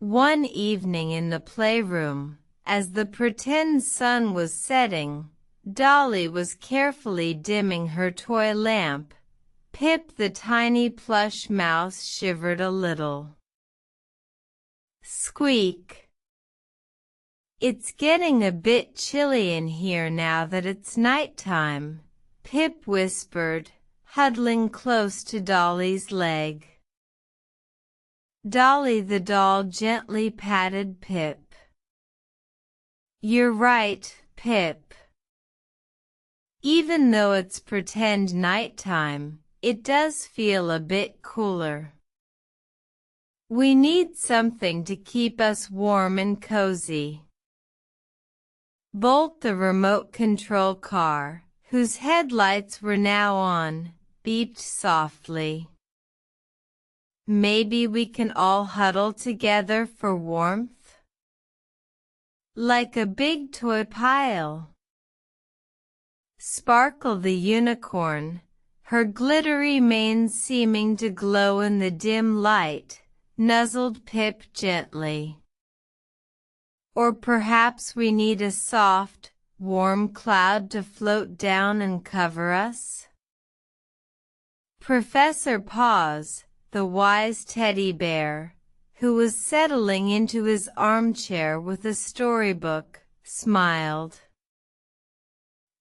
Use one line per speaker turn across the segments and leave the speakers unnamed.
One evening in the playroom, as the pretend sun was setting, Dolly was carefully dimming her toy lamp. Pip the tiny plush mouse shivered a little. Squeak! It's getting a bit chilly in here now that it's nighttime, Pip whispered, huddling close to Dolly's leg. Dolly the doll gently patted Pip. You're right, Pip. Even though it's pretend nighttime, it does feel a bit cooler. We need something to keep us warm and cozy. Bolt the remote control car, whose headlights were now on, beeped softly. Maybe we can all huddle together for warmth? Like a big toy pile. Sparkle the unicorn, her glittery mane seeming to glow in the dim light, nuzzled Pip gently. Or perhaps we need a soft, warm cloud to float down and cover us? Professor Paws, the wise teddy bear, who was settling into his armchair with a storybook, smiled.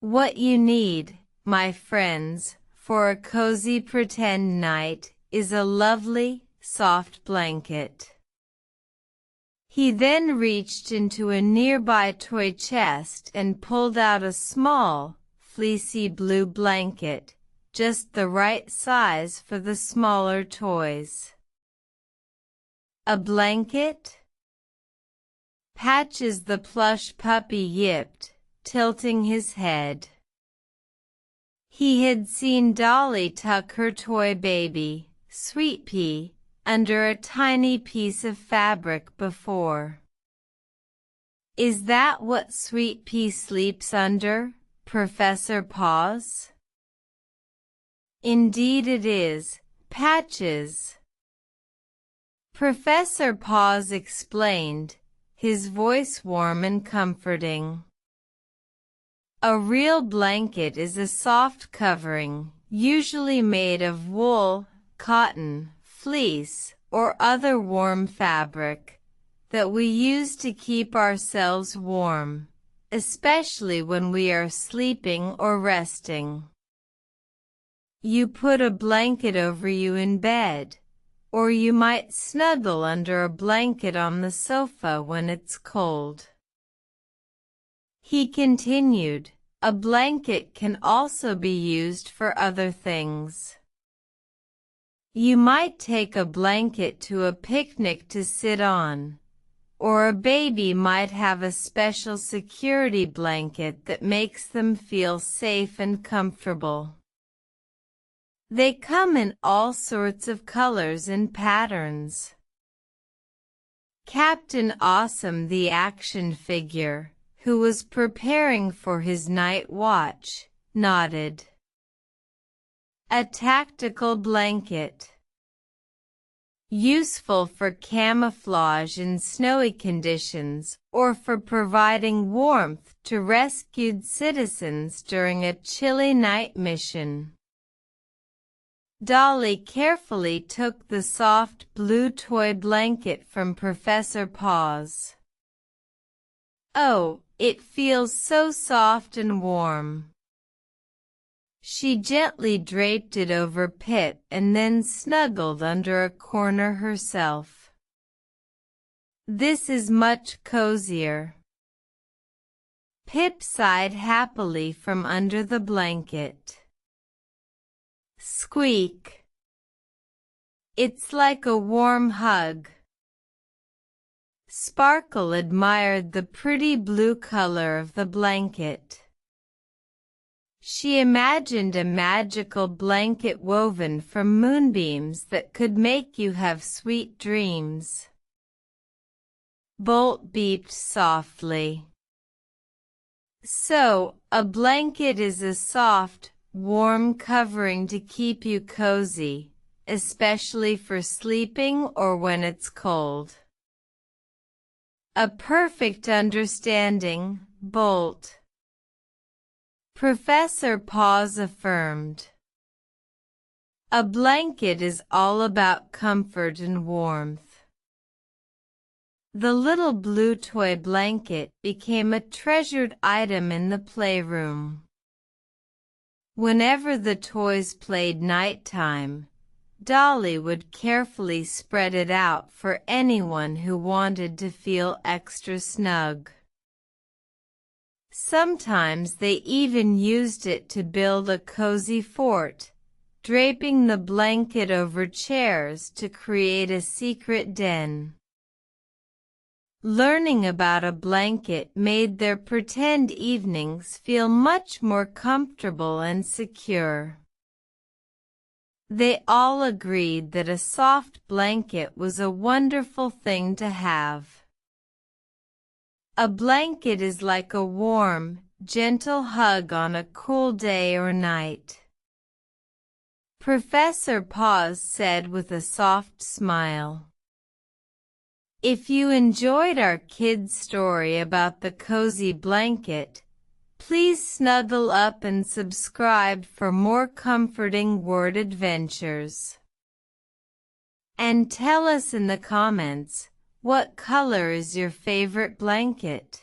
What you need, my friends, for a cozy pretend night is a lovely, soft blanket. He then reached into a nearby toy chest and pulled out a small, fleecy blue blanket, just the right size for the smaller toys. A blanket? Patches the plush puppy yipped, tilting his head. He had seen Dolly tuck her toy baby, Sweet Pea, under a tiny piece of fabric before. Is that what Sweet Pea sleeps under, Professor Paws? Indeed it is, Patches. Professor Paws explained, his voice warm and comforting. A real blanket is a soft covering, usually made of wool, cotton, fleece, or other warm fabric, that we use to keep ourselves warm, especially when we are sleeping or resting. You put a blanket over you in bed, or you might snuggle under a blanket on the sofa when it's cold. He continued, a blanket can also be used for other things. You might take a blanket to a picnic to sit on, or a baby might have a special security blanket that makes them feel safe and comfortable. They come in all sorts of colors and patterns. Captain Awesome the action figure, who was preparing for his night watch, nodded. A tactical blanket. Useful for camouflage in snowy conditions or for providing warmth to rescued citizens during a chilly night mission. Dolly carefully took the soft blue toy blanket from Professor Paws. Oh, it feels so soft and warm. She gently draped it over Pip and then snuggled under a corner herself. This is much cozier. Pip sighed happily from under the blanket. Squeak! It's like a warm hug. Sparkle admired the pretty blue color of the blanket. She imagined a magical blanket woven from moonbeams that could make you have sweet dreams. Bolt beeped softly. So, a blanket is a soft, warm covering to keep you cozy, especially for sleeping or when it's cold. A perfect understanding, Bolt. Professor Paws affirmed. A blanket is all about comfort and warmth. The little blue toy blanket became a treasured item in the playroom. Whenever the toys played nighttime, Dolly would carefully spread it out for anyone who wanted to feel extra snug. Sometimes they even used it to build a cozy fort, draping the blanket over chairs to create a secret den. Learning about a blanket made their pretend evenings feel much more comfortable and secure. They all agreed that a soft blanket was a wonderful thing to have. A blanket is like a warm, gentle hug on a cool day or night. Professor Paws said with a soft smile. If you enjoyed our kids' story about the cozy blanket, please snuggle up and subscribe for more comforting word adventures. And tell us in the comments, what color is your favorite blanket?